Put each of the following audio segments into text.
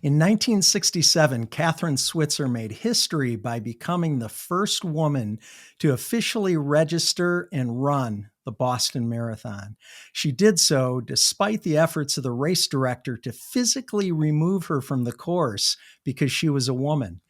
In 1967, Kathrine Switzer made history by becoming the first woman to officially register and run the Boston Marathon. She did so despite the efforts of the race director to physically remove her from the course because she was a woman.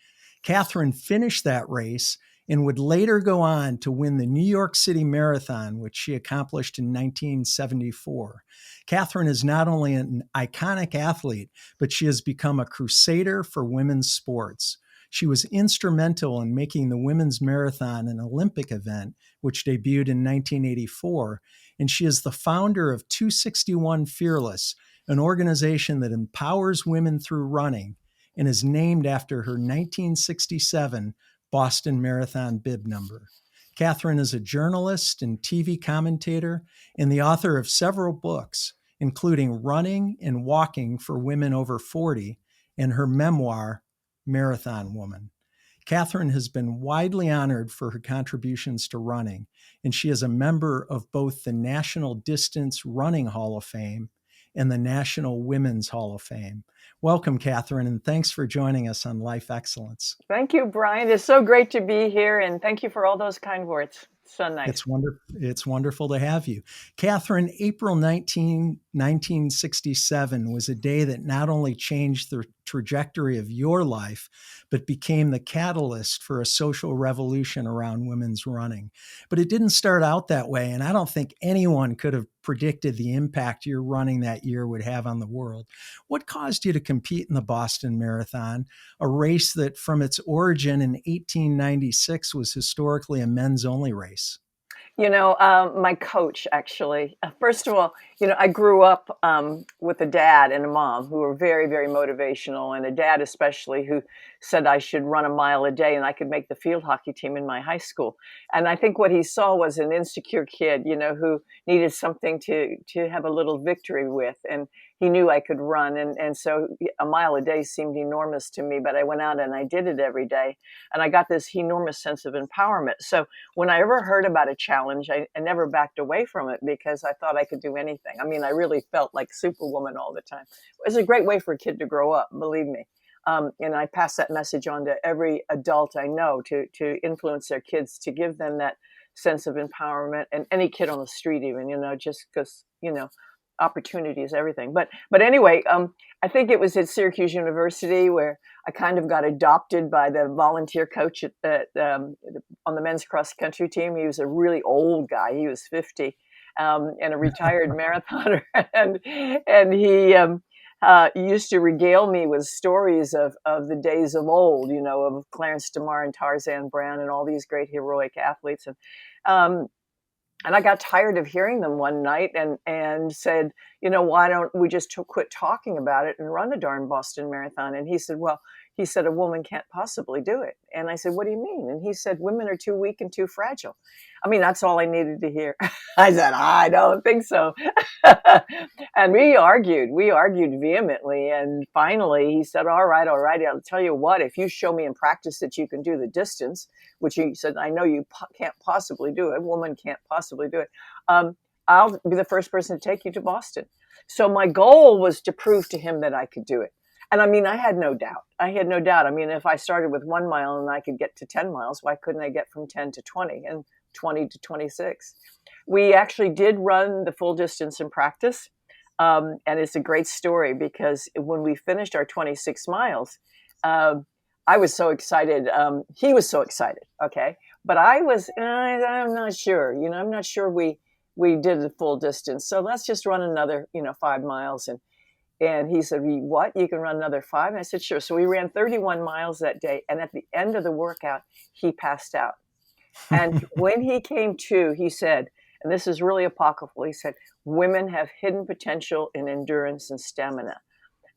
Kathrine finished that race and would later go on to win the New York City Marathon, which she accomplished in 1974. Kathrine is not only an iconic athlete, but she has become a crusader for women's sports. She was instrumental in making the women's marathon an Olympic event, which debuted in 1984, and she is the founder of 261 Fearless, an organization that empowers women through running and is named after her 1967 Boston Marathon bib number. Kathrine is a journalist and TV commentator and the author of several books, including Running and Walking for Women Over 40 and her memoir, Marathon Woman. Kathrine has been widely honored for her contributions to running, and she is a member of both the National Distance Running Hall of Fame and the National Women's Hall of Fame. Welcome, Kathrine, and thanks for joining us on Life Excellence. Thank you, Brian. It's so great to be here, and thank you for all those kind words. So nice. It's wonderful to have you. Kathrine, April 1967 was a day that not only changed the trajectory of your life, but became the catalyst for a social revolution around women's running. But it didn't start out that way, and I don't think anyone could have predicted the impact your running that year would have on the world. What caused you to compete in the Boston Marathon, a race that from its origin in 1896 was historically a men's-only race? My coach, actually. First of all, I grew up with a dad and a mom who were very, very motivational, and a dad especially who said I should run a mile a day and I could make the field hockey team in my high school. And I think what he saw was an insecure kid, who needed something to have a little victory with. And he knew I could run. And so a mile a day seemed enormous to me, but I went out and I did it every day. And I got this enormous sense of empowerment. So when I ever heard about a challenge, I never backed away from it because I thought I could do anything. I mean, I really felt like Superwoman all the time. It was a great way for a kid to grow up, believe me. And I pass that message on to every adult I know to influence their kids, to give them that sense of empowerment, and any kid on the street even, just because, opportunity is everything. But anyway, I think it was at Syracuse University where I kind of got adopted by the volunteer coach on the men's cross country team. He was a really old guy. He was 50 and a retired marathoner. and he used to regale me with stories of the days of old, of Clarence DeMar and Tarzan Brown and all these great heroic athletes. And I got tired of hearing them one night and said, why don't we just quit talking about it and run the darn Boston Marathon? And he said, a woman can't possibly do it. And I said, what do you mean? And he said, women are too weak and too fragile. I mean, that's all I needed to hear. I said, I don't think so. And we argued vehemently. And finally he said, all right, I'll tell you what, if you show me in practice that you can do the distance, which he said, I know you can't possibly do it. A woman can't possibly do it. I'll be the first person to take you to Boston. So my goal was to prove to him that I could do it. And I mean, I had no doubt. I mean, if I started with 1 mile and I could get to 10 miles, why couldn't I get from 10 to 20 and 20 to 26? We actually did run the full distance in practice. And it's a great story because when we finished our 26 miles, I was so excited. He was so excited. Okay. But I'm not sure, I'm not sure we did the full distance. So let's just run another, 5 miles. And he said, what? You can run another 5? And I said, sure. So we ran 31 miles that day. And at the end of the workout, he passed out. And when he came to, he said, and this is really apocryphal, he said, women have hidden potential in endurance and stamina.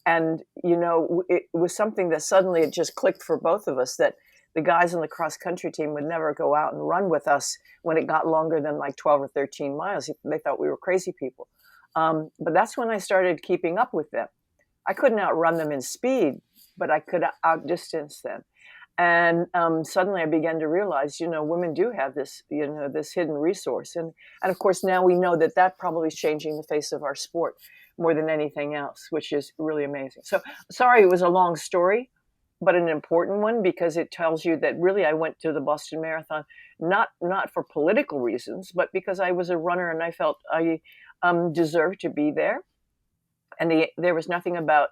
And, it was something that suddenly it just clicked for both of us, that the guys on the cross country team would never go out and run with us when it got longer than like 12 or 13 miles. They thought we were crazy people. But that's when I started keeping up with them. I couldn't outrun them in speed, but I could outdistance them. And suddenly I began to realize, women do have this, this hidden resource. And of course, now we know that that probably is changing the face of our sport more than anything else, which is really amazing. So sorry, it was a long story, but an important one, because it tells you that really I went to the Boston Marathon, not for political reasons, but because I was a runner and I felt I deserved to be there. And there was nothing about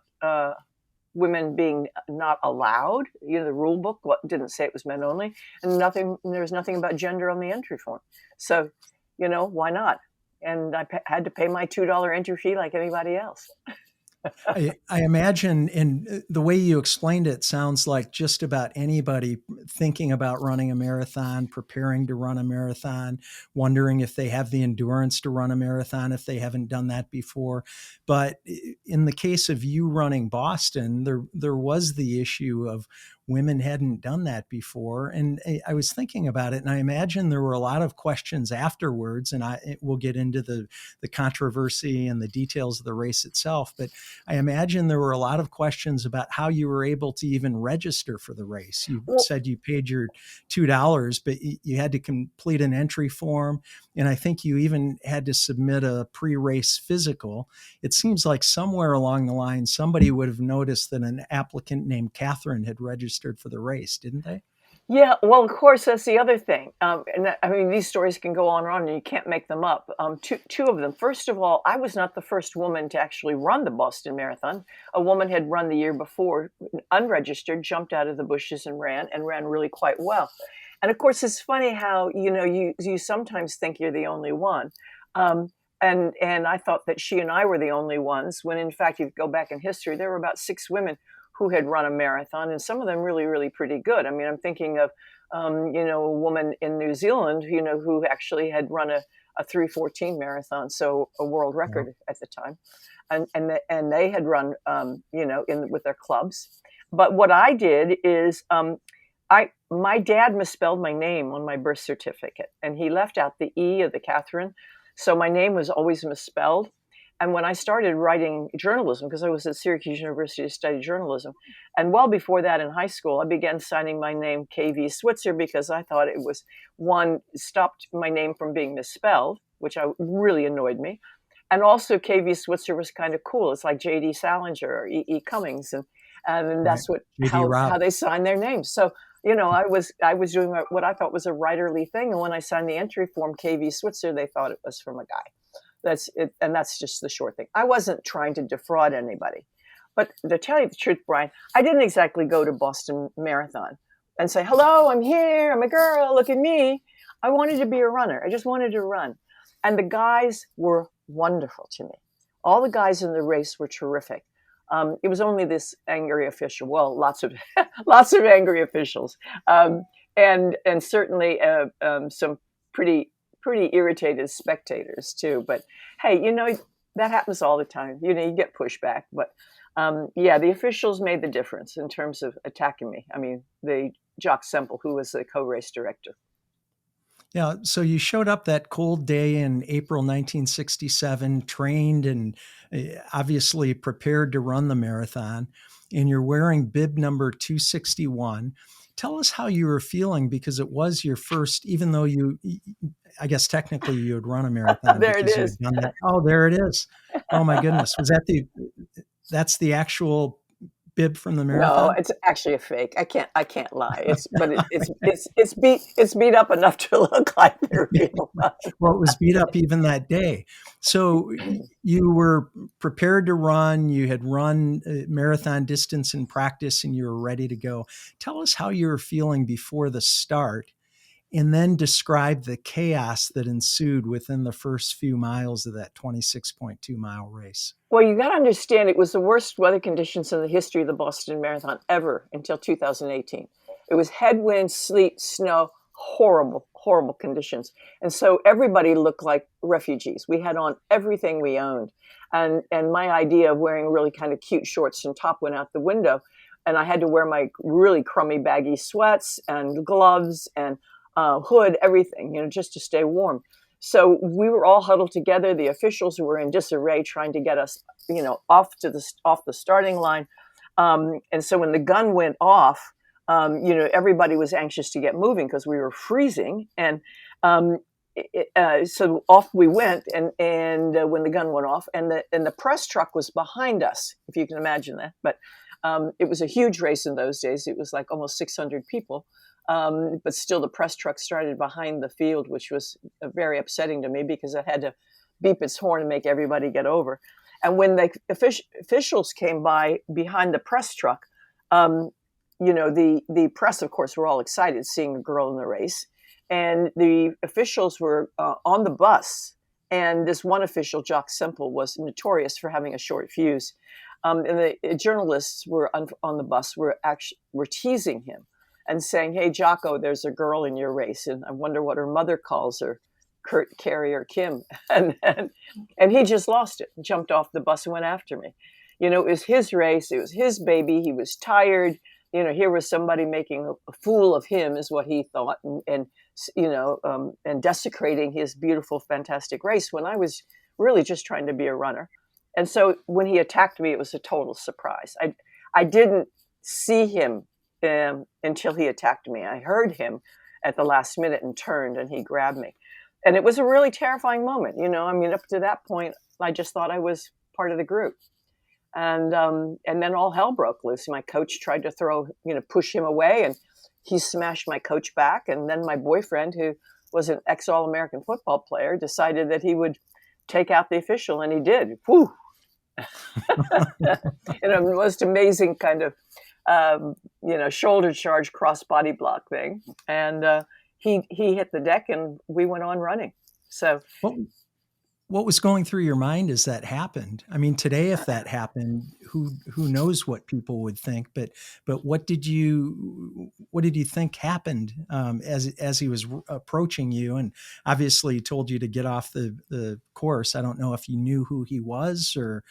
women being not allowed. The rule book didn't say it was men only, and there was nothing about gender on the entry form. So, why not? And I had to pay my $2 entry fee like anybody else. I imagine, in the way you explained it, sounds like just about anybody thinking about running a marathon, preparing to run a marathon, wondering if they have the endurance to run a marathon if they haven't done that before. But in the case of you running Boston, there was the issue of women hadn't done that before. And I was thinking about it, and I imagine there were a lot of questions afterwards, and we'll get into the controversy and the details of the race itself. But I imagine there were a lot of questions about how you were able to even register for the race. You said you paid your $2, but you had to complete an entry form. And I think you even had to submit a pre-race physical. It seems like somewhere along the line, somebody would have noticed that an applicant named Kathrine had registered for the race, didn't they? Yeah, well, of course, that's the other thing. I mean, these stories can go on and on, and you can't make them up. Two of them. First of all, I was not the first woman to actually run the Boston Marathon. A woman had run the year before, unregistered, jumped out of the bushes and ran really quite well. And of course, it's funny how, you sometimes think you're the only one. And I thought that she and I were the only ones, when in fact, if you go back in history, there were about 6 women who had run a marathon, and some of them really, really pretty good. I mean, I'm thinking of, a woman in New Zealand, who actually had run a 3:14 marathon, so a world record at the time, and they had run, with their clubs. But what I did is, my dad misspelled my name on my birth certificate, and he left out the E of the Kathrine, so my name was always misspelled. And when I started writing journalism, because I was at Syracuse University to study journalism, and well before that in high school, I began signing my name KV Switzer, because I thought it was, one, stopped my name from being misspelled, which really annoyed me. And also KV Switzer was kind of cool. It's like J.D. Salinger or E.E. Cummings. And that's how they sign their names. So, I was doing what I thought was a writerly thing. And when I signed the entry form KV Switzer, they thought it was from a guy. That's it, and that's just the short thing. I wasn't trying to defraud anybody. But to tell you the truth, Brian, I didn't exactly go to Boston Marathon and say, hello, I'm here, I'm a girl, look at me. I wanted to be a runner. I just wanted to run. And the guys were wonderful to me. All the guys in the race were terrific. It was only this angry official, well, lots of angry officials, and certainly some pretty irritated spectators too. But hey, that happens all the time. You get pushback. But the officials made the difference in terms of attacking me. I mean, Jock Semple, who was the co-race director. Yeah, so you showed up that cold day in April 1967, trained and obviously prepared to run the marathon, and you're wearing bib number 261. Tell us how you were feeling, because it was your first, even though I guess technically you had run a marathon. There it is. Oh, there it is. Oh my goodness. Was that's the actual bib from the marathon? No, it's actually a fake. I can't lie. It's beat up enough to look like the real one. Well, it was beat up even that day. So you were prepared to run. You had run marathon distance in practice, and you were ready to go. Tell us how you were feeling before the start, and then describe the chaos that ensued within the first few miles of that 26.2 mile race. Well, you got to understand, it was the worst weather conditions in the history of the Boston Marathon ever until 2018. It was headwind, sleet, snow, horrible, horrible conditions. And so everybody looked like refugees. We had on everything we owned. And my idea of wearing really kind of cute shorts and top went out the window. And I had to wear my really crummy baggy sweats and gloves and hood, everything, just to stay warm. So we were all huddled together. The officials were in disarray, trying to get us, off the starting line. And so when the gun went off, everybody was anxious to get moving because we were freezing. And so off we went, and when the gun went off, and the press truck was behind us, if you can imagine that. But it was a huge race in those days. It was like almost 600 people. But still, the press truck started behind the field, which was very upsetting to me because it had to beep its horn and make everybody get over. And when the officials came by behind the press truck, the press, of course, were all excited seeing a girl in the race. And the officials were on the bus. And this one official, Jock Semple, was notorious for having a short fuse. And the journalists were on the bus were teasing him and saying, "Hey, Jocko, there's a girl in your race, and I wonder what her mother calls her, Kurt, Carrie, or Kim." And he just lost it, jumped off the bus and went after me. It was his race. It was his baby. He was tired. Here was somebody making a fool of him, is what he thought, and desecrating his beautiful, fantastic race when I was really just trying to be a runner. And so when he attacked me, it was a total surprise. I didn't see him until he attacked me. I heard him at the last minute and turned, and he grabbed me. And it was a really terrifying moment. Up to that point, I just thought I was part of the group. And then all hell broke loose. My coach tried to push him away, and he smashed my coach back. And then my boyfriend, who was an ex-All-American football player, decided that he would take out the official, and he did. Whew. The most amazing kind of shoulder charge, cross body block thing. And he hit the deck, and we went on running. So what was going through your mind as that happened? I mean, today, if that happened, who knows what people would think, but what did you think happened as he was approaching you? And obviously he told you to get off the course. I don't know if you knew who he was, or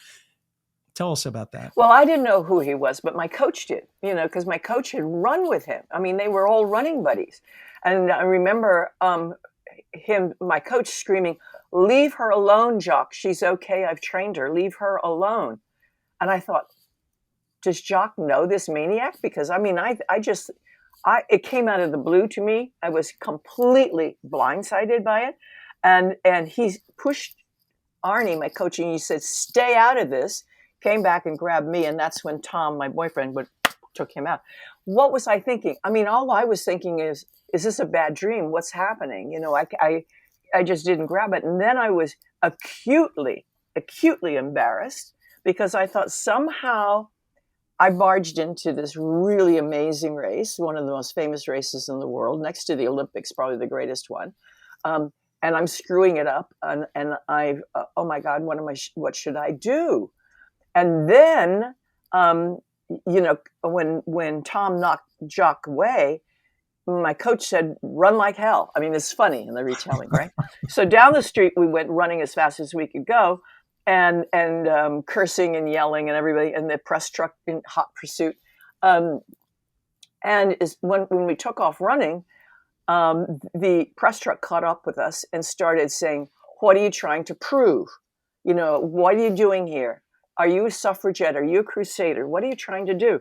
tell us about that. Well, I didn't know who he was, but my coach did, because my coach had run with him. I mean, they were all running buddies. And I remember my coach screaming, "Leave her alone, Jock. She's okay. I've trained her. Leave her alone." And I thought, does Jock know this maniac? Because it came out of the blue to me. I was completely blindsided by it. And he pushed Arnie, my coach, and he said, "Stay out of this." Came back and grabbed me. And that's when Tom, my boyfriend, took him out. What was I thinking? I mean, all I was thinking is this a bad dream? What's happening? I just didn't grab it. And then I was acutely embarrassed because I thought somehow I barged into this really amazing race, one of the most famous races in the world, next to the Olympics, probably the greatest one. And I'm screwing it up. And oh my God, what should I do? And then, when Tom knocked Jock away, my coach said, "Run like hell." I mean, it's funny in the retelling, right? So down the street, we went running as fast as we could go, and cursing and yelling, and everybody, and the press truck in hot pursuit. And when we took off running, the press truck caught up with us and started saying, "What are you trying to prove? What are you doing here? Are you a suffragette? Are you a crusader? What are you trying to do?"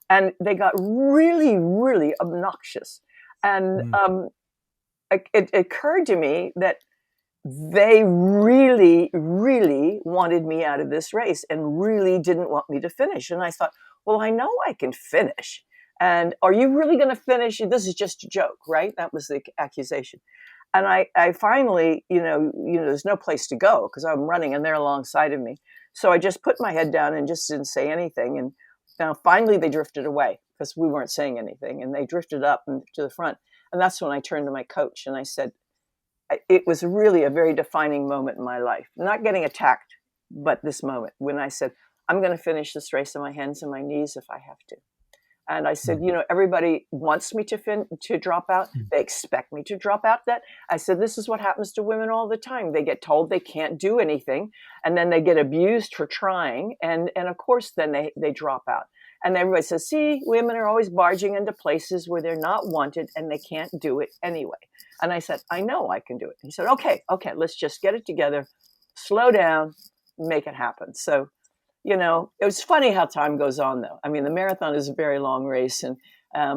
And they got really, really obnoxious. And it occurred to me that they really, really wanted me out of this race and really didn't want me to finish. And I thought, well, I know I can finish. And are you really going to finish? This is just a joke, right? That was the accusation. And I finally, there's no place to go because I'm running and they're alongside of me. So I just put my head down and just didn't say anything. And now finally they drifted away because we weren't saying anything, and they drifted up to the front. And that's when I turned to my coach and I said, it was really a very defining moment in my life, not getting attacked, but this moment when I said, I'm going to finish this race on my hands and my knees if I have to. And I said, everybody wants me to drop out. They expect me to drop out. That I said, this is what happens to women all the time. They get told they can't do anything, and then they get abused for trying. And of course, then they drop out. And everybody says, see, women are always barging into places where they're not wanted and they can't do it anyway. And I said, I know I can do it. He said, okay, let's just get it together, slow down, make it happen. So, it was funny how time goes on, though. I mean, the marathon is a very long race, and I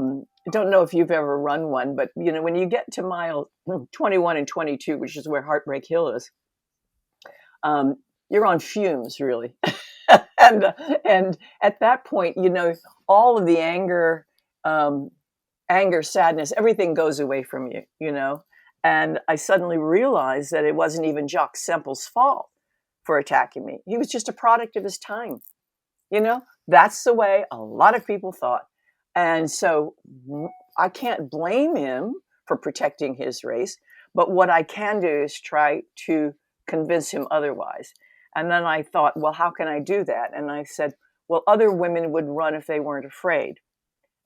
don't know if you've ever run one, but when you get to mile 21 and 22, which is where Heartbreak Hill is, you're on fumes, really. and and at that point, all of the anger, sadness, everything goes away from you. And I suddenly realized that it wasn't even Jacques Semple's fault for attacking me. He was just a product of his time. That's the way a lot of people thought. And so I can't blame him for protecting his race, but what I can do is try to convince him otherwise. And then I thought, well, how can I do that? And I said, well, other women would run if they weren't afraid.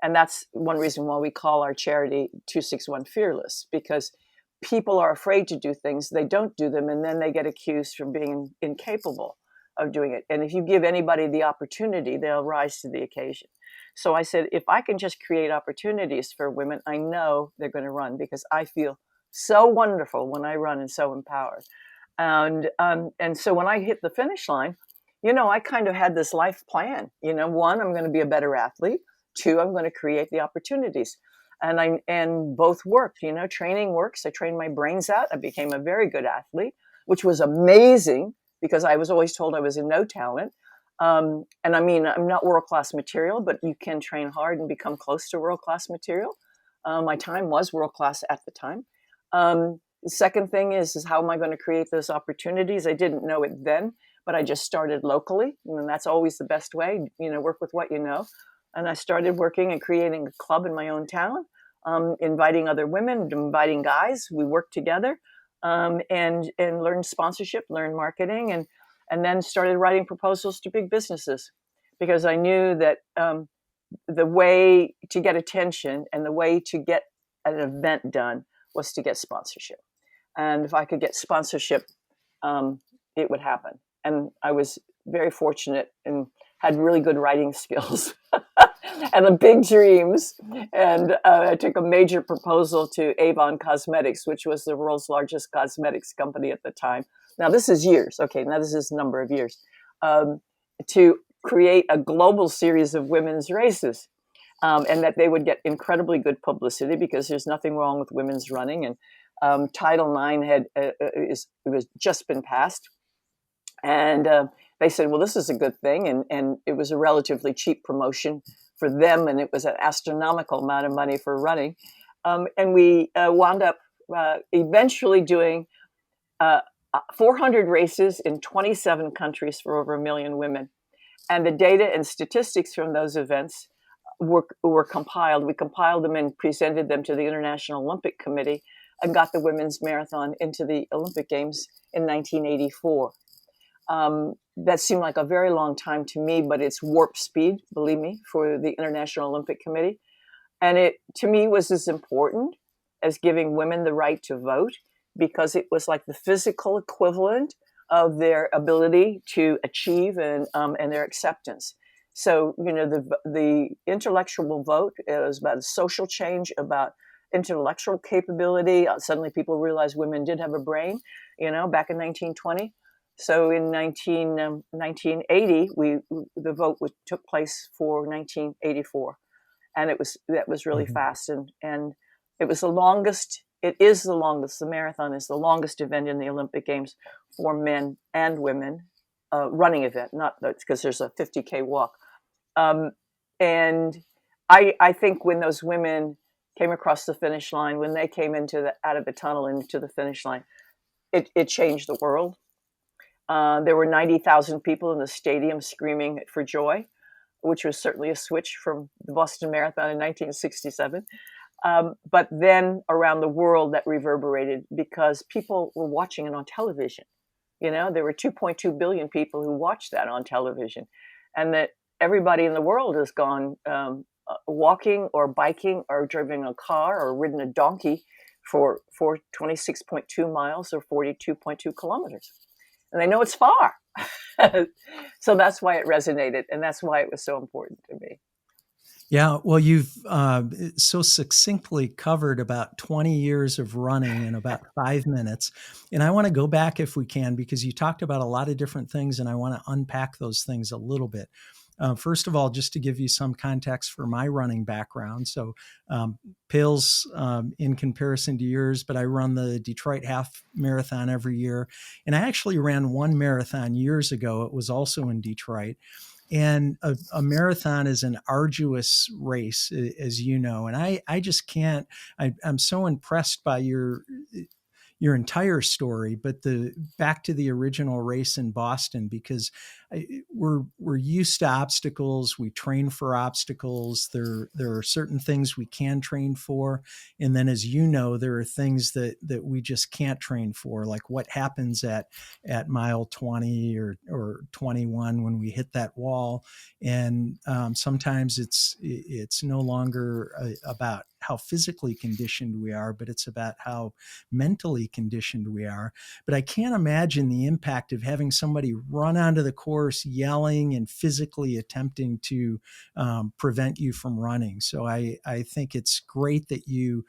And that's one reason why we call our charity 261 Fearless, because people are afraid to do things, they don't do them, and then they get accused for being incapable of doing it. And if you give anybody the opportunity, they'll rise to the occasion. So I said, if I can just create opportunities for women, I know they're going to run, because I feel so wonderful when I run and so empowered. And so when I hit the finish line, I kind of had this life plan. One, I'm going to be a better athlete. Two, I'm going to create the opportunities. And both worked. Training works. I trained my brains out. I became a very good athlete, which was amazing, because I was always told I was a no talent. And I mean, I'm not world-class material, but you can train hard and become close to world-class material. My time was world-class at the time. The second thing is how am I going to create those opportunities? I didn't know it then, but I just started locally. And that's always the best way, work with what you know. And I started working and creating a club in my own town, inviting other women, inviting guys. We worked together and learned sponsorship, learned marketing, and then started writing proposals to big businesses, because I knew that the way to get attention and the way to get an event done was to get sponsorship. And if I could get sponsorship, it would happen. And I was very fortunate and had really good writing skills and big dreams. And I took a major proposal to Avon Cosmetics, which was the world's largest cosmetics company at the time. Now, this is years. Okay, now this is a number of years. To create a global series of women's races. And that they would get incredibly good publicity, because there's nothing wrong with women's running. And Title IX was just been passed. And they said, well, this is a good thing. And it was a relatively cheap promotion for them. And it was an astronomical amount of money for running. And we wound up eventually doing 400 races in 27 countries for over 1 million women. And the data and statistics from those events were compiled. We compiled them and presented them to the International Olympic Committee, and got the women's marathon into the Olympic Games in 1984. That seemed like a very long time to me, but it's warp speed, believe me, for the International Olympic Committee. And it, to me, was as important as giving women the right to vote, because it was like the physical equivalent of their ability to achieve and their acceptance. So, the intellectual vote is about social change, about intellectual capability. Suddenly people realized women did have a brain, back in 1920. So in 1980, the vote took place for 1984. And that was really fast. And it was the longest, the marathon is the longest event in the Olympic Games for men and women, running event, not because there's a 50K walk. And I think when those women came across the finish line, when they came out of the tunnel into the finish line, it changed the world. There were 90,000 people in the stadium screaming for joy, which was certainly a switch from the Boston Marathon in 1967. But then around the world that reverberated, because people were watching it on television. There were 2.2 billion people who watched that on television, and that everybody in the world has gone walking or biking or driven a car or ridden a donkey for 26.2 miles or 42.2 kilometers. And they know it's far. So that's why it resonated. And that's why it was so important to me. Yeah, well, you've so succinctly covered about 20 years of running in about 5 minutes. And I want to go back if we can, because you talked about a lot of different things, and I want to unpack those things a little bit. First of all, just to give you some context for my running background. So, pales in comparison to yours, but I run the Detroit Half Marathon every year. And I actually ran one marathon years ago. It was also in Detroit. And a marathon is an arduous race, as you know. And I just can't, I'm so impressed by your entire story, but the back to the original race in Boston, because we're used to obstacles. We train for obstacles. There are certain things we can train for, and then, as you know, there are things that we just can't train for, like what happens at mile 20 or 21 when we hit that wall. And sometimes it's no longer about how physically conditioned we are, but it's about how mentally conditioned we are. But I can't imagine the impact of having somebody run onto the course yelling and physically attempting to prevent you from running. So I think it's great that you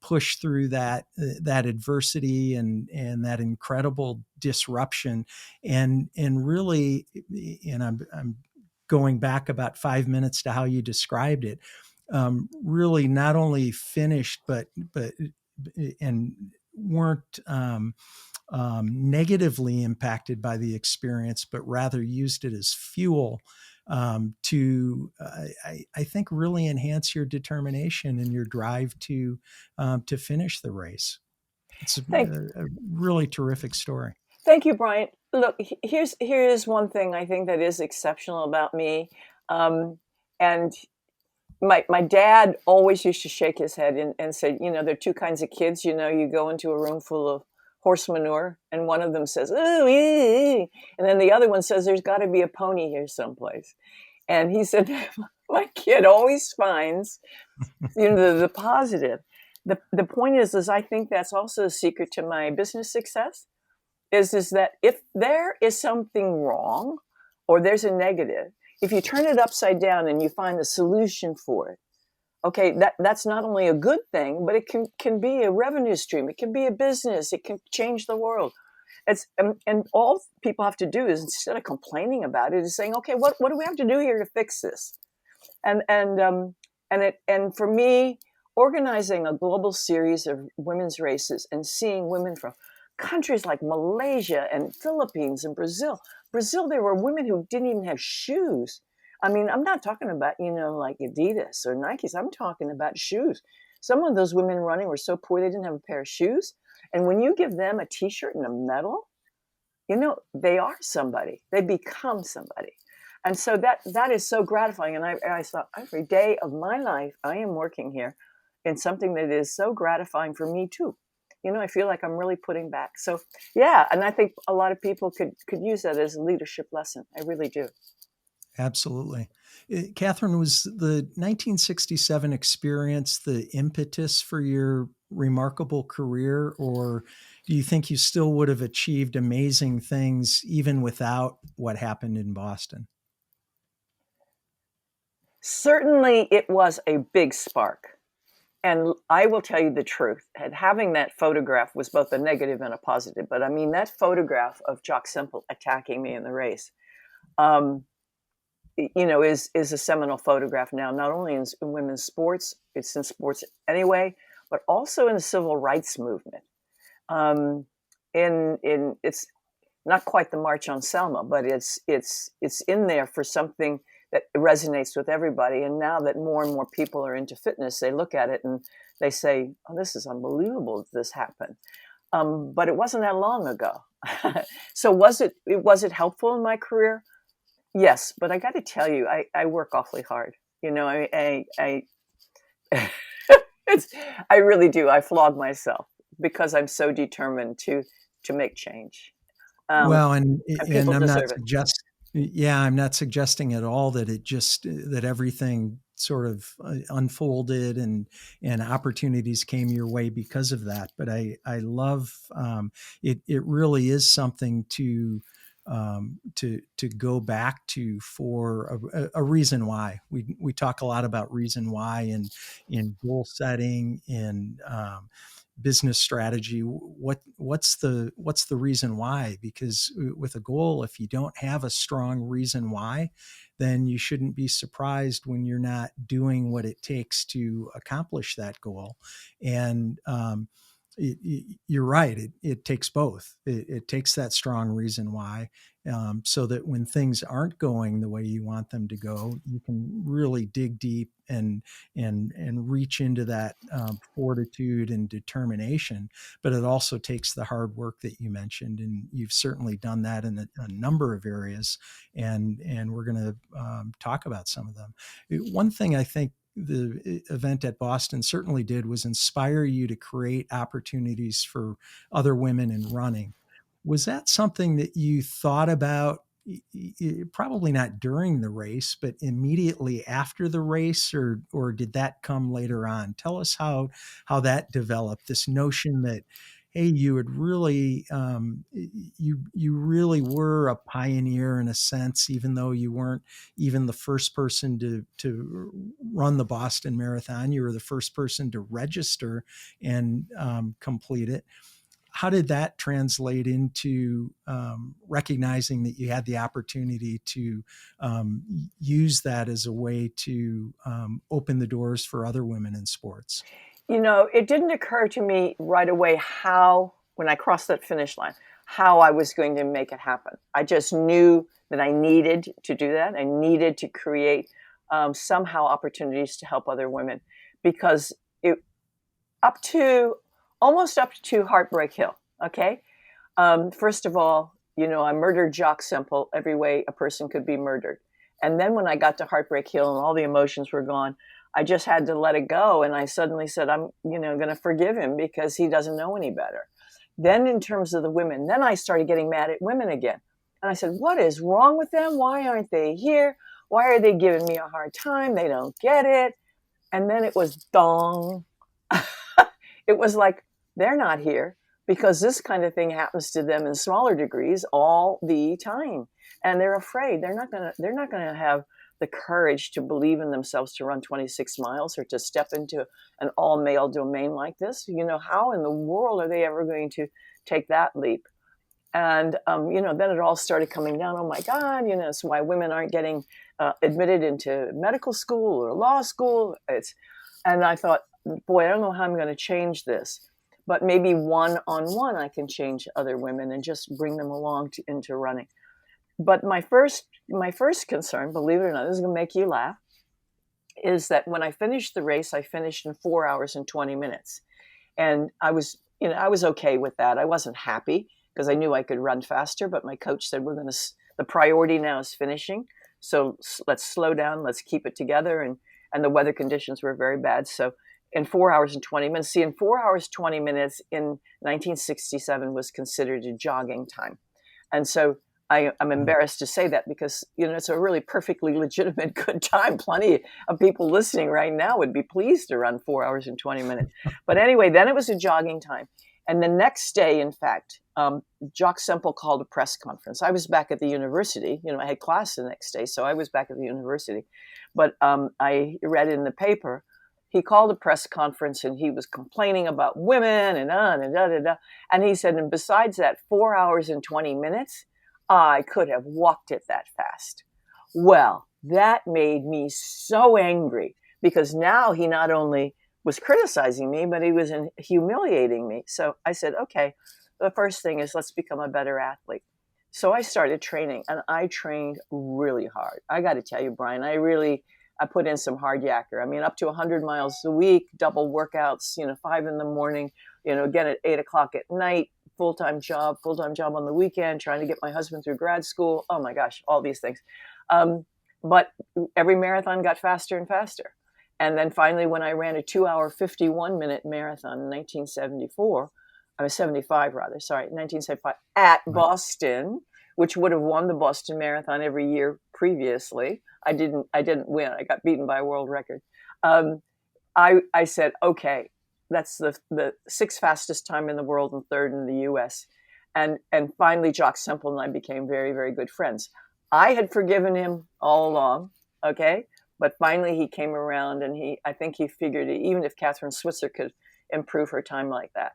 push through that adversity and that incredible disruption, and really, and I'm going back about 5 minutes to how you described it, really not only finished, but and weren't negatively impacted by the experience, but rather used it as fuel to, I think, really enhance your determination and your drive to finish the race. It's Thank a really terrific story. Thank you, Brian. Look, here's one thing I think that is exceptional about me. And my dad always used to shake his head and say, there are two kinds of kids. You go into a room full of horse manure, and one of them says, "Ooh, ee," and then the other one says, "There's got to be a pony here someplace." And he said, my kid always finds, the positive. The point is I think that's also a secret to my business success. Is that if there is something wrong or there's a negative, if you turn it upside down and you find the solution for it, okay, that's not only a good thing, but it can be a revenue stream. It can be a business. It can change the world. And all people have to do is, instead of complaining about it, is saying, okay, what do we have to do here to fix this? And for me, organizing a global series of women's races and seeing women from countries like Malaysia and Philippines and Brazil. There were women who didn't even have shoes. I mean, I'm not talking about, like Adidas or Nikes. I'm talking about shoes. Some of those women running were so poor they didn't have a pair of shoes. And when you give them a T-shirt and a medal, they are somebody. They become somebody. And so that is so gratifying. And I thought, every day of my life, I am working here in something that is so gratifying for me too. I feel like I'm really putting back. So yeah, and I think a lot of people could use that as a leadership lesson. I really do. Absolutely. Kathrine, was the 1967 experience the impetus for your remarkable career, or do you think you still would have achieved amazing things even without what happened in Boston? Certainly it was a big spark. And I will tell you the truth. Having that photograph was both a negative and a positive. But I mean, that photograph of Jock Semple attacking me in the race, is a seminal photograph now, not only in women's sports, it's in sports anyway, but also in the civil rights movement. It's not quite the March on Selma, but it's in there for something that resonates with everybody. And now that more and more people are into fitness, they look at it and they say, "Oh, this is unbelievable that this happened." But it wasn't that long ago. So was it helpful in my career? Yes, but I got to tell you, I work awfully hard. I I really do. I flog myself because I'm so determined to make change. Well, And and people I'm not deserve it. I'm not suggesting at all that that everything sort of unfolded and opportunities came your way because of that. But I love it. It really is something to to go back to for a reason why. We talk a lot about reason why in goal setting, in business strategy. What's the reason why? Because with a goal, if you don't have a strong reason why, then you shouldn't be surprised when you're not doing what it takes to accomplish that goal. And you're right. It takes both. It takes that strong reason why, so that when things aren't going the way you want them to go, you can really dig deep and reach into that fortitude and determination. But it also takes the hard work that you mentioned, and you've certainly done that in a number of areas. And we're going to talk about some of them. One thing I think the event at Boston certainly did was inspire you to create opportunities for other women in running. Was that something that you thought about, probably not during the race, but immediately after the race, or did that come later on? Tell us how that developed, this notion that, hey, you would really you really were a pioneer in a sense, even though you weren't even the first person to run the Boston Marathon. You were the first person to register and complete it. How did that translate into recognizing that you had the opportunity to use that as a way to open the doors for other women in sports? It didn't occur to me right away how, when I crossed that finish line, how I was going to make it happen. I just knew that I needed to do that. I needed to create somehow opportunities to help other women, because it almost up to Heartbreak Hill. Okay. First of all, I murdered Jock Semple every way a person could be murdered. And then when I got to Heartbreak Hill and all the emotions were gone, I just had to let it go. And I suddenly said, I'm, going to forgive him because he doesn't know any better. Then in terms of the women, then I started getting mad at women again. And I said, what is wrong with them? Why aren't they here? Why are they giving me a hard time? They don't get it. And then it was dong. It was like, they're not here because this kind of thing happens to them in smaller degrees all the time. And they're afraid. They're not going to have the courage to believe in themselves to run 26 miles or to step into an all-male domain like this. How in the world are they ever going to take that leap? And, then it all started coming down. Oh, my God, it's why women aren't getting admitted into medical school or law school. And I thought, boy, I don't know how I'm going to change this. But maybe one-on-one I can change other women and just bring them along into running. But my first concern, believe it or not, this is going to make you laugh, is that when I finished the race, I finished in 4 hours and 20 minutes. And I was okay with that. I wasn't happy because I knew I could run faster, but my coach said, the priority now is finishing. So let's slow down, let's keep it together. And the weather conditions were very bad. So in 4 hours and 20 minutes, in 4 hours, 20 minutes in 1967 was considered a jogging time. And so I'm embarrassed to say that because, it's a really perfectly legitimate good time. Plenty of people listening right now would be pleased to run 4 hours and 20 minutes. But anyway, then it was a jogging time. And the next day, in fact, Jock Semple called a press conference. I was back at the university. I had class the next day, so I was back at the university. But I read in the paper, he called a press conference and he was complaining about women and da-da-da. And he said, and besides that 4 hours and 20 minutes, I could have walked it that fast. Well, that made me so angry because now he not only was criticizing me, but he was humiliating me. So I said, okay, the first thing is let's become a better athlete. So I started training and I trained really hard. I got to tell you, Brian, I put in some hard yakker. I mean, up to 100 miles a week, double workouts, 5 in the morning, again at 8 o'clock at night, full-time job on the weekend, trying to get my husband through grad school. Oh my gosh, all these things. But every marathon got faster and faster. And then finally, when I ran a 2-hour, 51-minute marathon in 1974, I was 75 rather, sorry, 1975 at Boston, which would have won the Boston Marathon every year previously. I didn't win. I got beaten by a world record. I said, okay, that's the 6th fastest time in the world and 3rd in the US. And finally, Jock Semple and I became very, very good friends. I had forgiven him all along, okay? But finally he came around, and I think he figured even if Kathrine Switzer could improve her time like that.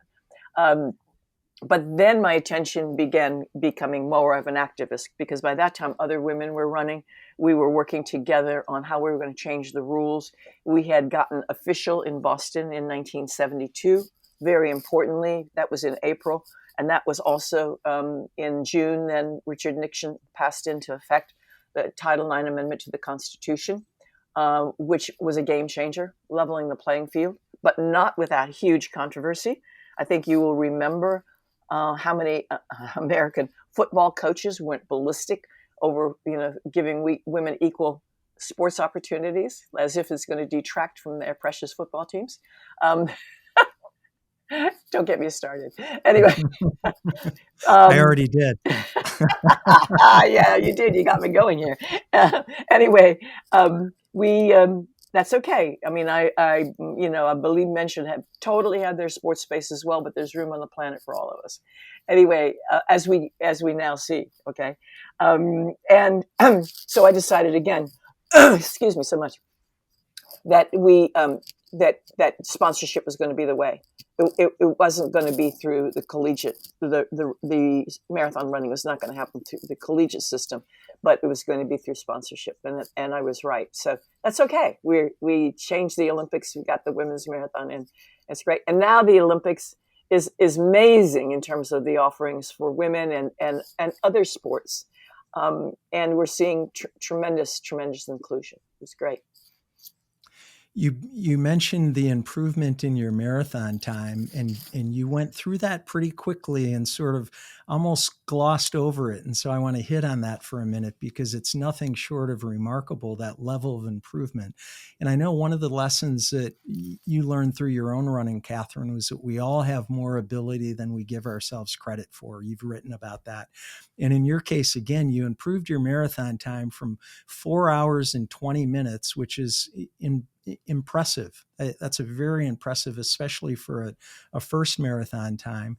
But then my attention began becoming more of an activist, because by that time other women were running. We were working together on how we were going to change the rules. We had gotten official in Boston in 1972. Very importantly, that was in April. And that was also in June. Then Richard Nixon passed into effect the Title IX Amendment to the Constitution, which was a game changer, leveling the playing field, but not without huge controversy. I think you will remember how many American football coaches went ballistic over, giving women equal sports opportunities, as if it's going to detract from their precious football teams. Don't get me started. Anyway. I already did. Yeah, you did. You got me going here. Anyway, that's okay. I mean, I believe men should have totally had their sports space as well, but there's room on the planet for all of us. Anyway, as we now see, okay. So I decided again, excuse me so much, that that sponsorship was going to be the way. It wasn't going to be through the collegiate. The marathon running was not going to happen through the collegiate system, but it was going to be through sponsorship, and I was right. So that's okay. We changed the Olympics. We got the women's marathon, and it's great. And now the Olympics is amazing in terms of the offerings for women and other sports, and we're seeing tremendous inclusion. It's great. You mentioned the improvement in your marathon time, and you went through that pretty quickly and sort of almost glossed over it. And so I want to hit on that for a minute, because it's nothing short of remarkable, that level of improvement. And I know one of the lessons that you learned through your own running, Kathrine, was that we all have more ability than we give ourselves credit for. You've written about that. And in your case, again, you improved your marathon time from 4 hours and 20 minutes, which is impressive. That's a very impressive, especially for a first marathon time,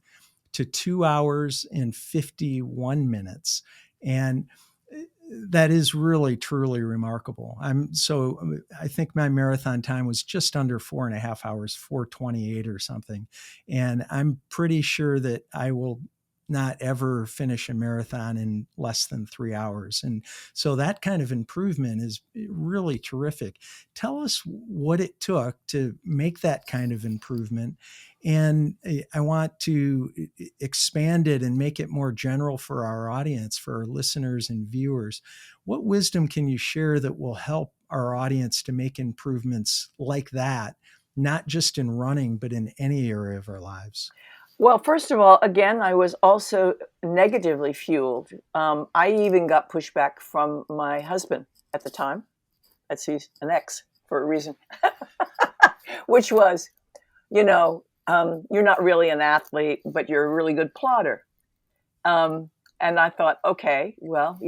to 2 hours and 51 minutes. And that is really, truly remarkable. I think my marathon time was just under 4.5 hours, 4:28 or something. And I'm pretty sure that I will not ever finish a marathon in less than 3 hours. And so that kind of improvement is really terrific. Tell us what it took to make that kind of improvement. And I want to expand it and make it more general for our audience, for our listeners and viewers. What wisdom can you share that will help our audience to make improvements like that, not just in running, but in any area of our lives? Well, first of all, again, I was also negatively fueled. I even got pushback from my husband at the time. He's an ex for a reason, which was, you're not really an athlete, but you're a really good plodder. And I thought, okay, well,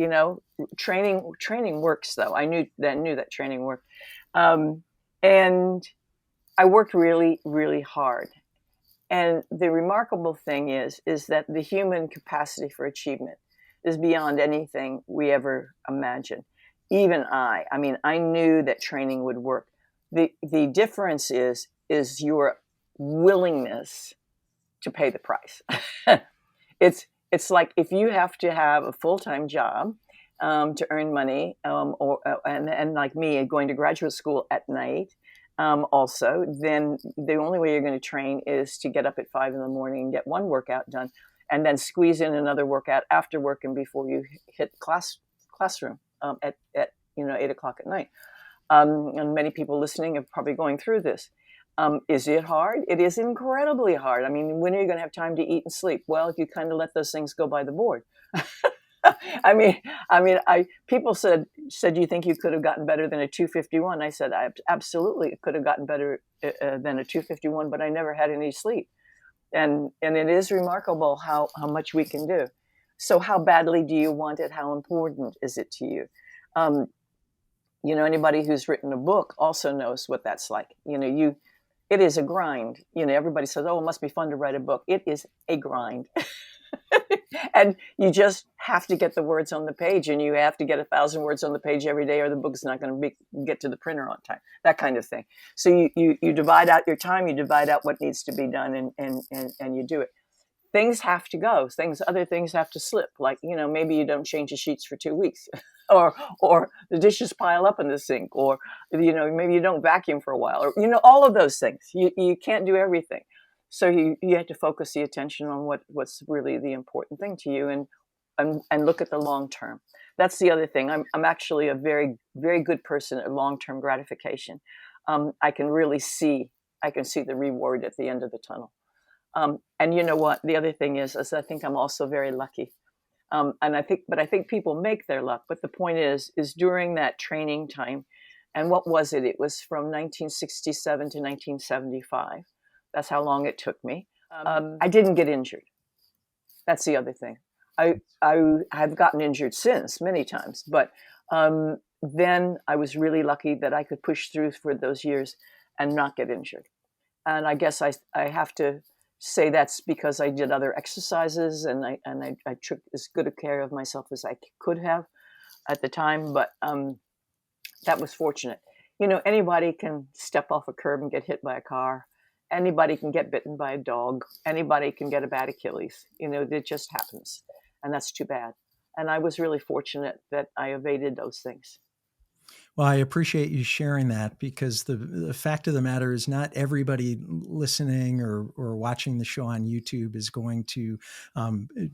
training works though. I knew that training worked. And I worked really, really hard. And the remarkable thing is that the human capacity for achievement is beyond anything we ever imagined. Even I knew that training would work. The difference is your willingness to pay the price. It's like if you have to have a full-time job to earn money, and like me, going to graduate school at night. Also, then the only way you're going to train is to get up at 5 a.m. and get one workout done, and then squeeze in another workout after work and before you hit classroom at 8 o'clock at night. And many people listening are probably going through this. Is it hard? It is incredibly hard. I mean, when are you going to have time to eat and sleep? Well, if you kind of let those things go by the board. People said, do you think you could have gotten better than a 2:51? I said, I absolutely could have gotten better than a 2:51, but I never had any sleep. And it is remarkable how much we can do. So how badly do you want it? How important is it to you? Anybody who's written a book also knows what that's like. It is a grind. Everybody says, oh, it must be fun to write a book. It is a grind. And you just have to get the words on the page, and you have to get 1,000 words on the page every day, or the book's not going to get to the printer on time, that kind of thing. So you divide out your time, you divide out what needs to be done, and you do it. Things have to go. Other things have to slip. Like, maybe you don't change the sheets for 2 weeks, or the dishes pile up in the sink, or maybe you don't vacuum for a while, or all of those things. You can't do everything, so you have to focus the attention on what's really the important thing to you, and look at the long term. That's the other thing. I'm actually a very, very good person at long term gratification. I can really see the reward at the end of the tunnel. And you know what? The other thing is I think I'm also very lucky. And I think people make their luck. But the point is during that training time, and what was it? It was from 1967 to 1975. That's how long it took me. I didn't get injured. That's the other thing. I have gotten injured since many times, but then I was really lucky that I could push through for those years and not get injured. And I guess I have to say that's because I did other exercises, and I took as good a care of myself as I could have at the time. But that was fortunate. Anybody can step off a curb and get hit by a car. Anybody can get bitten by a dog. Anybody can get a bad Achilles. It just happens. And that's too bad. And I was really fortunate that I evaded those things. Well, I appreciate you sharing that, because the fact of the matter is not everybody listening or watching the show on YouTube is going to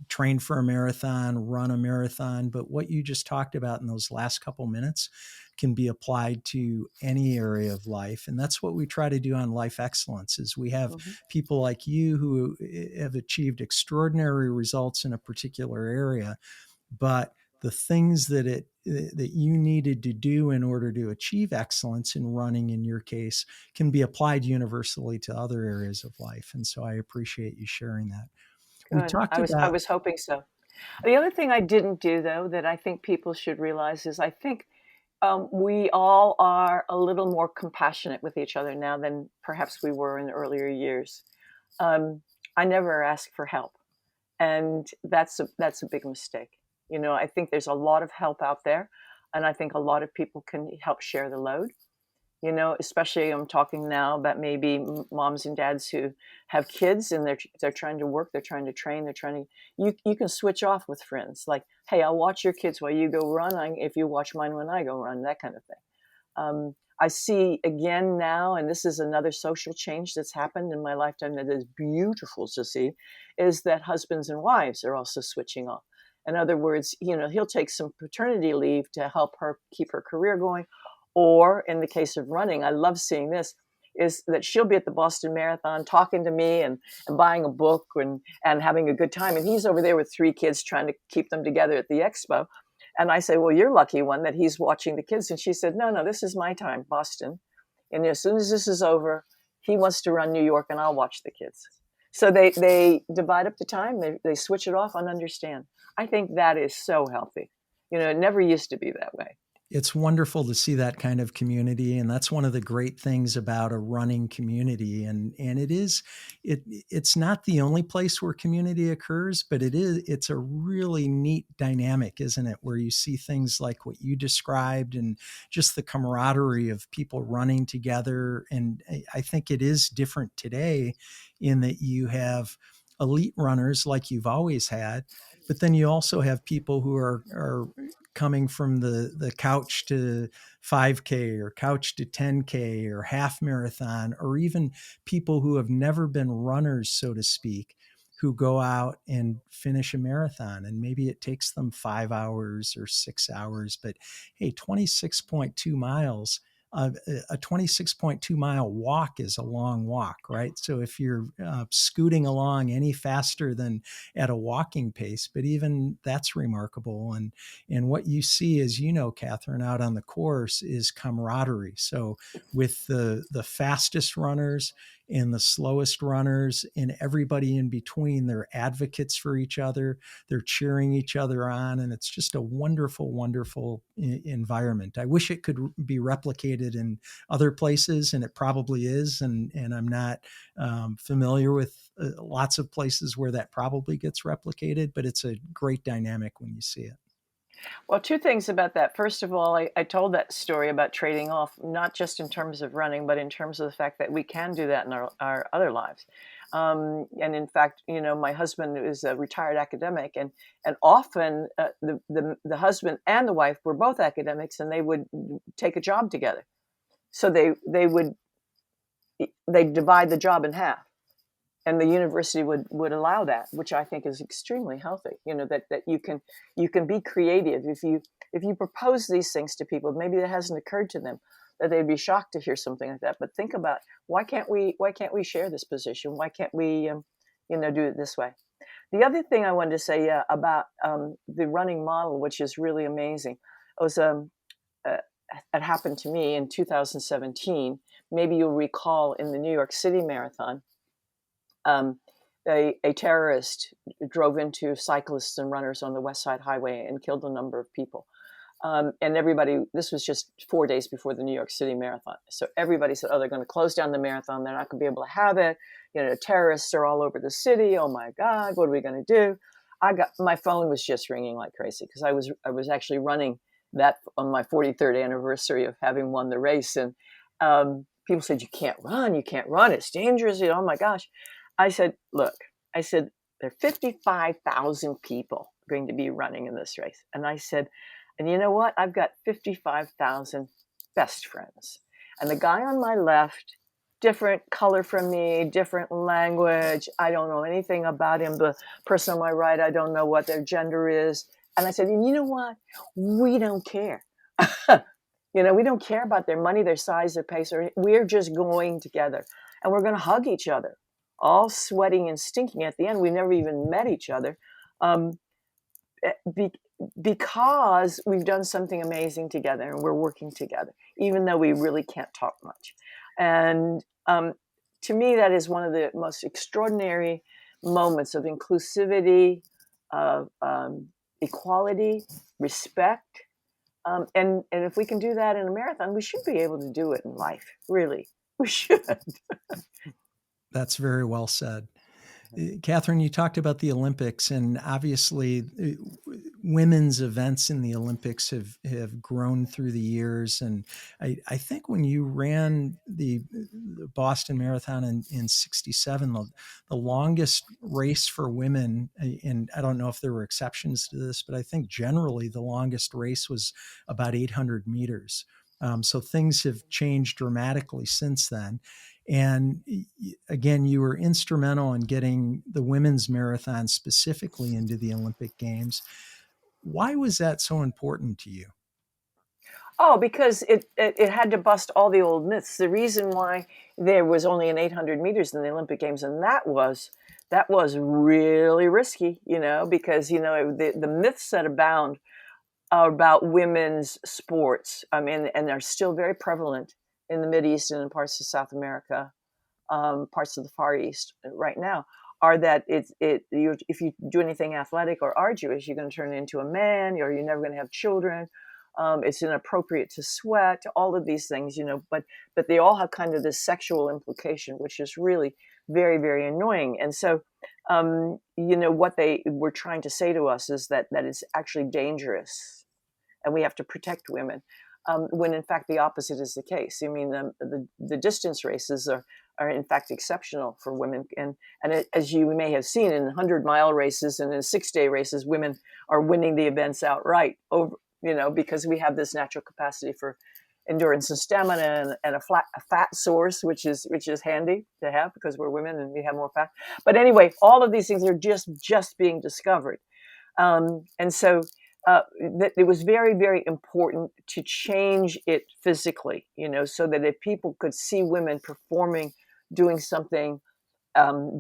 train for a marathon, run a marathon. But what you just talked about in those last couple minutes can be applied to any area of life. And that's what we try to do on Life Excellence is we have people like you who have achieved extraordinary results in a particular area, but the things that you needed to do in order to achieve excellence in running, in your case, can be applied universally to other areas of life. And so I appreciate you sharing that. We Good. talked I about, was hoping so. The other thing I didn't do, though, that I think people should realize is I think we all are a little more compassionate with each other now than perhaps we were in the earlier years. I never ask for help, and that's a big mistake. I think there's a lot of help out there, and I think a lot of people can help share the load. Especially I'm talking now about maybe moms and dads who have kids, and they're trying to work, they're trying to train, you can switch off with friends. Like, hey, I'll watch your kids while you go run. If you watch mine when I go run, that kind of thing. I see again now, and this is another social change that's happened in my lifetime that is beautiful to see, is that husbands and wives are also switching off. In other words, he'll take some paternity leave to help her keep her career going. Or in the case of running, I love seeing this, is that she'll be at the Boston Marathon talking to me and buying a book and having a good time. And he's over there with 3 kids trying to keep them together at the expo. And I say, well, you're lucky one that he's watching the kids. And she said, no, this is my time, Boston. And as soon as this is over, he wants to run New York and I'll watch the kids. So they divide up the time. They switch it off and understand. I think that is so healthy. It never used to be that way. It's wonderful to see that kind of community. And that's one of the great things about a running community. And it's not the only place where community occurs, but it's a really neat dynamic, isn't it? Where you see things like what you described and just the camaraderie of people running together. And I think it is different today in that you have elite runners like you've always had, but then you also have people who are coming from the couch to 5K or couch to 10K or half marathon, or even people who have never been runners, so to speak, who go out and finish a marathon. And maybe it takes them 5 hours or 6 hours, but hey, 26.2 miles. A 26.2 mile walk is a long walk, right? So if you're scooting along any faster than at a walking pace, but even that's remarkable. And what you see, as you know, Kathrine, out on the course is camaraderie. So with the fastest runners and the slowest runners and everybody in between. They're advocates for each other. They're cheering each other on. And it's just a wonderful, wonderful environment. I wish it could be replicated in other places, and it probably is. And I'm not familiar with lots of places where that probably gets replicated, but it's a great dynamic when you see it. Well, two things about that. First of all, I told that story about trading off, not just in terms of running, but in terms of the fact that we can do that in our other lives. And in fact, my husband is a retired academic, and often the husband and the wife were both academics, and they would take a job together. So they divide the job in half. And the university would allow that, which I think is extremely healthy. That you can be creative if you propose these things to people. Maybe that hasn't occurred to them, that they'd be shocked to hear something like that. But think about, why can't we share this position? Why can't we do it this way? The other thing I wanted to say about the running model, which is really amazing, was it happened to me in 2017. Maybe you'll recall, in the New York City Marathon. A terrorist drove into cyclists and runners on the West Side Highway and killed a number of people. And this was just 4 days before the New York City Marathon. So everybody said, oh, they're going to close down the marathon. They're not going to be able to have it. Terrorists are all over the city. Oh my God, what are we going to do? My phone was just ringing like crazy, because I was actually running that on my 43rd anniversary of having won the race. And people said, you can't run. It's dangerous. Oh my gosh. I said, look, there are 55,000 people going to be running in this race. And I said, and you know what? I've got 55,000 best friends. And the guy on my left, different color from me, different language. I don't know anything about him. The person on my right, I don't know what their gender is. And I said, and you know what? We don't care. We don't care about their money, their size, their pace. We're just going together. And we're going to hug each other, all sweating and stinking at the end. We never even met each other, because we've done something amazing together, and we're working together, even though we really can't talk much. And to me, that is one of the most extraordinary moments of inclusivity, of equality, respect. And if we can do that in a marathon, we should be able to do it in life. Really, we should. That's very well said. Kathrine, you talked about the Olympics, and obviously women's events in the Olympics have grown through the years. And I think when you ran the Boston Marathon in 67, the longest race for women, and I don't know if there were exceptions to this, but I think generally the longest race was about 800 meters. So things have changed dramatically since then. And again, you were instrumental in getting the women's marathon specifically into the Olympic Games. Why was that so important to you? Oh, because it had to bust all the old myths. The reason why there was only an 800 meters in the Olympic Games, and that was really risky, because the myths that abound are about women's sports. I mean, and they're still very prevalent in the Mideast and in parts of South America, parts of the Far East right now, are that if you do anything athletic or arduous, you're going to turn into a man, or you're never going to have children. It's inappropriate to sweat, all of these things, but they all have kind of this sexual implication, which is really very, very annoying. And so, what they were trying to say to us is that it's actually dangerous, and we have to protect women. When in fact the opposite is the case. I mean, the distance races are in fact exceptional for women, and as you may have seen in 100-mile races and in 6-day races, women are winning the events outright over, because we have this natural capacity for endurance and stamina, and a fat source, which is handy to have because we're women and we have more fat. But anyway, all of these things are just being discovered, and so. It was very, very important to change it physically, so that if people could see women performing, doing something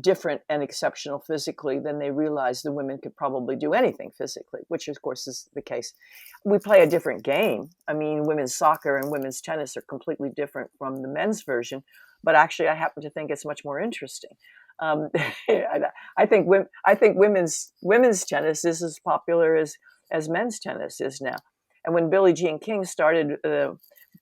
different and exceptional physically, then they realized the women could probably do anything physically, which of course is the case. We play a different game. I mean, women's soccer and women's tennis are completely different from the men's version, but actually I happen to think it's much more interesting. Um, I think women's tennis is as popular as men's tennis is now. And when Billie Jean King started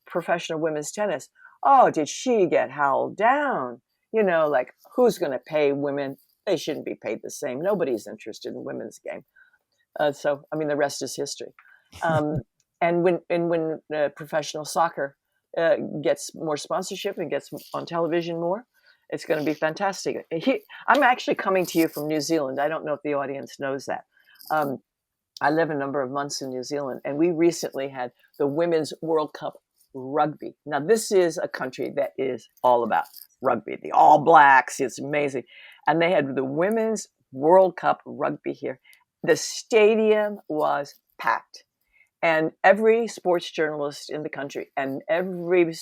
professional women's tennis, oh, did she get howled down? You know, like, who's going to pay women? They shouldn't be paid the same. Nobody's interested in women's game. So, I mean, the rest is history. And when professional soccer gets more sponsorship and gets on television more, it's going to be fantastic. I'm actually coming to you from New Zealand. I don't know if the audience knows that. I live a number of months in New Zealand, and we recently had the Women's World Cup rugby. Now, this is a country that is all about rugby. The All Blacks, it's amazing. And they had the Women's World Cup rugby here. The stadium was packed. And every sports journalist in the country and every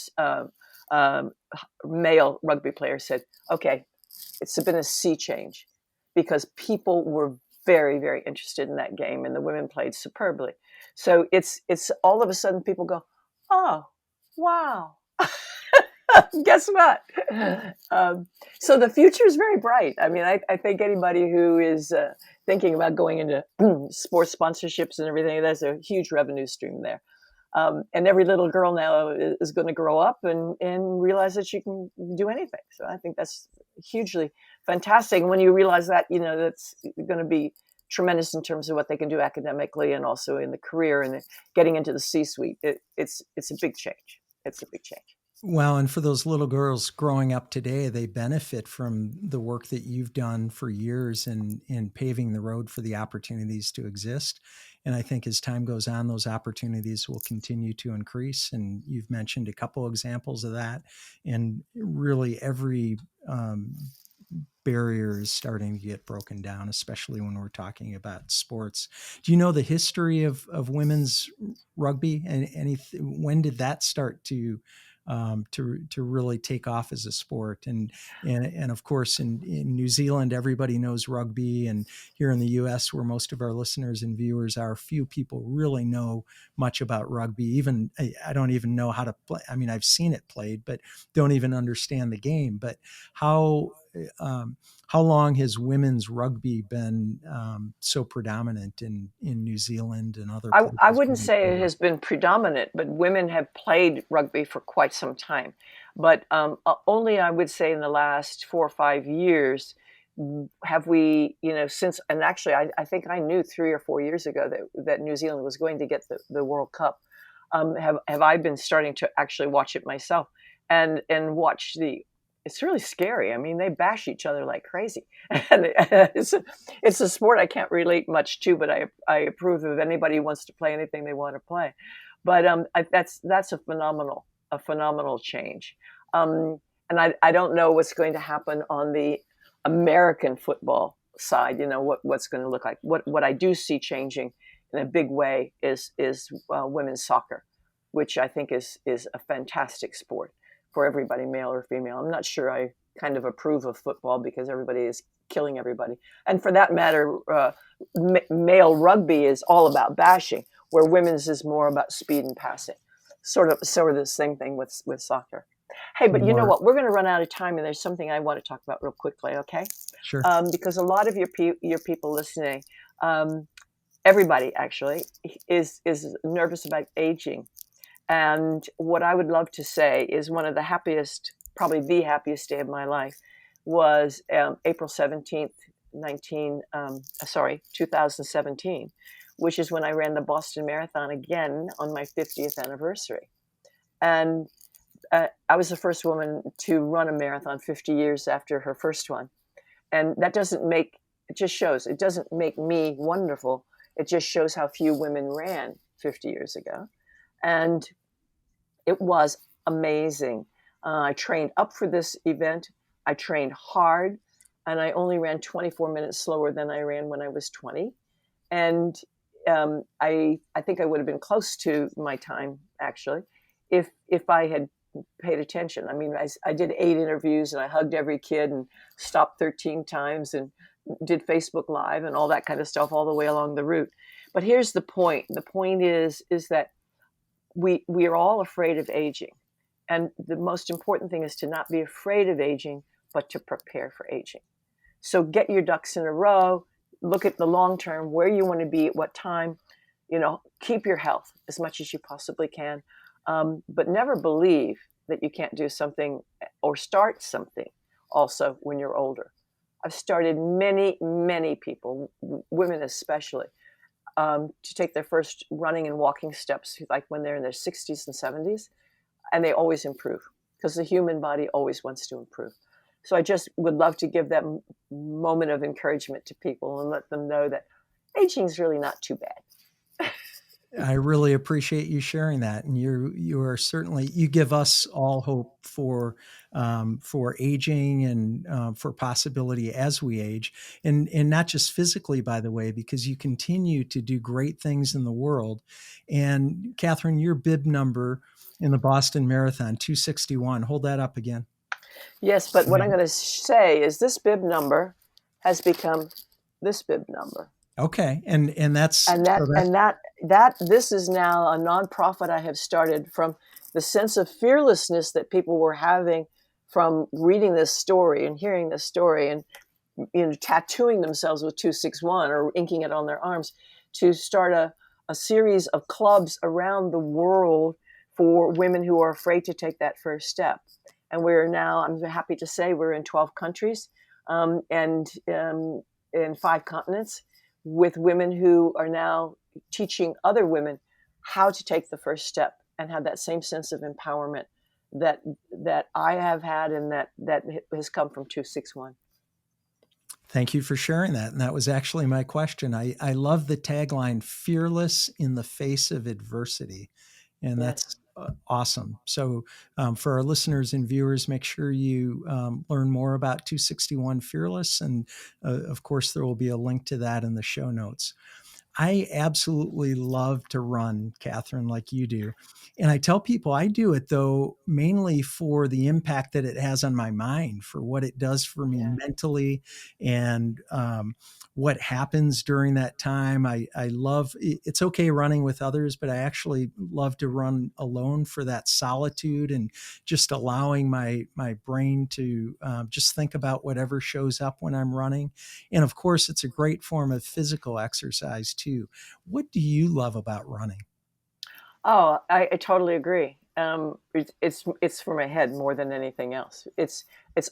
male rugby player said, okay, it's been a sea change, because people were very, very interested in that game, and the women played superbly. So it's all of a sudden people go, oh, wow. Guess what? So the future is very bright. I mean, I think anybody who is thinking about going into sports sponsorships and everything, there's a huge revenue stream there. And every little girl now is going to grow up and realize that she can do anything. So I think that's hugely fantastic. And when you realize that, you know, that's going to be tremendous in terms of what they can do academically and also in the career and getting into the C-suite. It's a big change. It's a big change. Well, and for those little girls growing up today, they benefit from the work that you've done for years in paving the road for the opportunities to exist. And I think as time goes on, those opportunities will continue to increase. And you've mentioned a couple examples of that. And really every barrier is starting to get broken down, especially when we're talking about sports. Do you know the history of women's rugby, and when did that start to really take off as a sport? And of course, in New Zealand, everybody knows rugby, and here in the U.S., where most of our listeners and viewers are, few people really know much about rugby. Even I don't even know how to play. I mean, I've seen it played, but don't even understand the game. But how long has women's rugby been so predominant in New Zealand and other places? I wouldn't say it has been predominant, but women have played rugby for quite some time. But only, I would say, in the last 4 or 5 years have we, you know, since, and actually I think I knew 3 or 4 years ago that New Zealand was going to get the World Cup. Have I been starting to actually watch it myself and watch it's really scary. I mean, they bash each other like crazy. And it's a sport I can't relate much to, but I approve of anybody who wants to play anything they want to play. But that's a phenomenal change. And I don't know what's going to happen on the American football side. You know, what's going to look like. What I do see changing in a big way is women's soccer, which I think is a fantastic sport for everybody, male or female. I'm not sure I kind of approve of football because everybody is killing everybody. And for that matter, male rugby is all about bashing, where women's is more about speed and passing. Sort of the same thing with soccer. Hey, but you know what? We're going to run out of time, and there's something I want to talk about real quickly, okay? Sure. Because a lot of your people listening, everybody actually, is nervous about aging. And what I would love to say is one of the happiest, probably the happiest day of my life was April 17th, 2017, which is when I ran the Boston Marathon again on my 50th anniversary. And I was the first woman to run a marathon 50 years after her first one. And that it just shows, it doesn't make me wonderful. It just shows how few women ran 50 years ago. And it was amazing. I trained up for this event. I trained hard, and I only ran 24 minutes slower than I ran when I was 20. And I think I would have been close to my time, actually, if I had paid attention. I mean, I did 8 interviews and I hugged every kid and stopped 13 times and did Facebook Live and all that kind of stuff all the way along the route. But here's the point. The point is that we are all afraid of aging. And the most important thing is to not be afraid of aging, but to prepare for aging. So get your ducks in a row, look at the long term, where you want to be at what time, keep your health as much as you possibly can. But never believe that you can't do something or start something also when you're older. I've started many, many people, women especially, to take their first running and walking steps, like when they're in their 60s and 70s, and they always improve because the human body always wants to improve. So I just would love to give that moment of encouragement to people and let them know that aging is really not too bad. I really appreciate you sharing that, and you are certainly, you give us all hope for aging and for possibility as we age, and not just physically, by the way, because you continue to do great things in the world. And Kathrine, your bib number in the Boston Marathon, 261. Hold that up again. Yes, but what I'm going to say is this bib number has become this bib number. Okay, and that's this is now a nonprofit I have started from the sense of fearlessness that people were having from reading this story and hearing this story and tattooing themselves with 261 or inking it on their arms, to start a series of clubs around the world for women who are afraid to take that first step. And we're now, I'm happy to say, we're in 12 countries and in 5 continents, with women who are now teaching other women how to take the first step and have that same sense of empowerment that I have had and that has come from 261. Thank you for sharing that. And that was actually my question. I love the tagline, fearless in the face of adversity. And that's awesome. So for our listeners and viewers, make sure you learn more about 261 Fearless. And of course, there will be a link to that in the show notes. I absolutely love to run, Kathrine, like you do. And I tell people I do it, though, mainly for the impact that it has on my mind, for what it does for me mentally, and what happens during that time. I love, it's okay running with others, but I actually love to run alone for that solitude and just allowing my brain to just think about whatever shows up when I'm running. And of course, it's a great form of physical exercise too. What do you love about running? Oh, I totally agree. It's for my head more than anything else. It's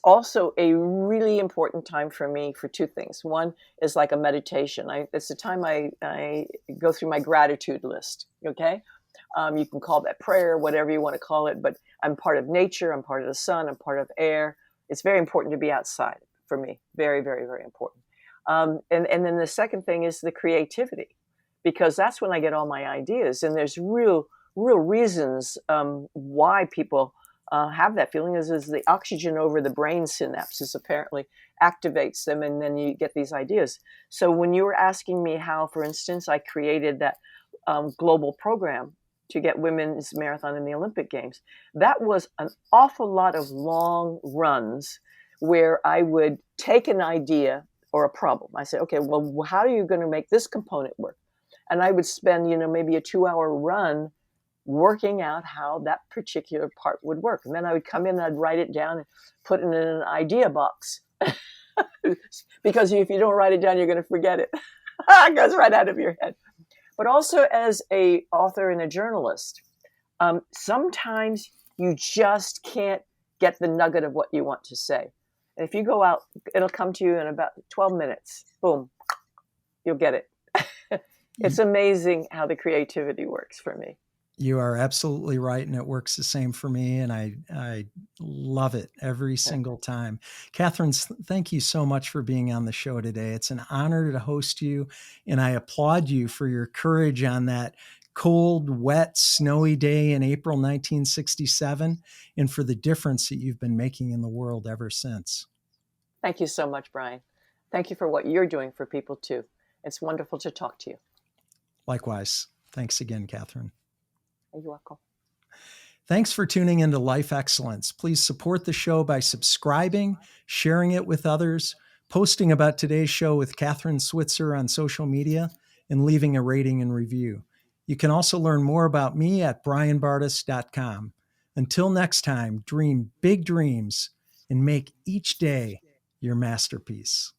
also a really important time for me for 2 things. One is like a meditation. It's the time I go through my gratitude list. Okay, you can call that prayer, whatever you want to call it. But I'm part of nature. I'm part of the sun. I'm part of air. It's very important to be outside for me. Very, very, very important. And then the second thing is the creativity, because that's when I get all my ideas. And there's real reasons why people have that feeling is the oxygen over the brain synapses apparently activates them, and then you get these ideas. So when you were asking me how, for instance, I created that global program to get women's marathon in the Olympic Games, that was an awful lot of long runs where I would take an idea or a problem. I said, okay, well, how are you going to make this component work? And I would spend, maybe a 2-hour run working out how that particular part would work. And then I would come in and I'd write it down and put it in an idea box. Because if you don't write it down, you're going to forget it. It goes right out of your head. But also as an author and a journalist, sometimes you just can't get the nugget of what you want to say. And if you go out, it'll come to you in about 12 minutes. Boom, you'll get it. It's amazing how the creativity works for me. You are absolutely right. And it works the same for me. And I love it every single time. Kathrine, thank you so much for being on the show today. It's an honor to host you. And I applaud you for your courage on that cold, wet, snowy day in April 1967, and for the difference that you've been making in the world ever since. Thank you so much, Brian. Thank you for what you're doing for people too. It's wonderful to talk to you. Likewise. Thanks again, Kathrine. You're welcome. Thanks for tuning into Life Excellence. Please support the show by subscribing, sharing it with others, posting about today's show with Kathrine Switzer on social media, and leaving a rating and review. You can also learn more about me at brianbartes.com. Until next time, dream big dreams and make each day your masterpiece.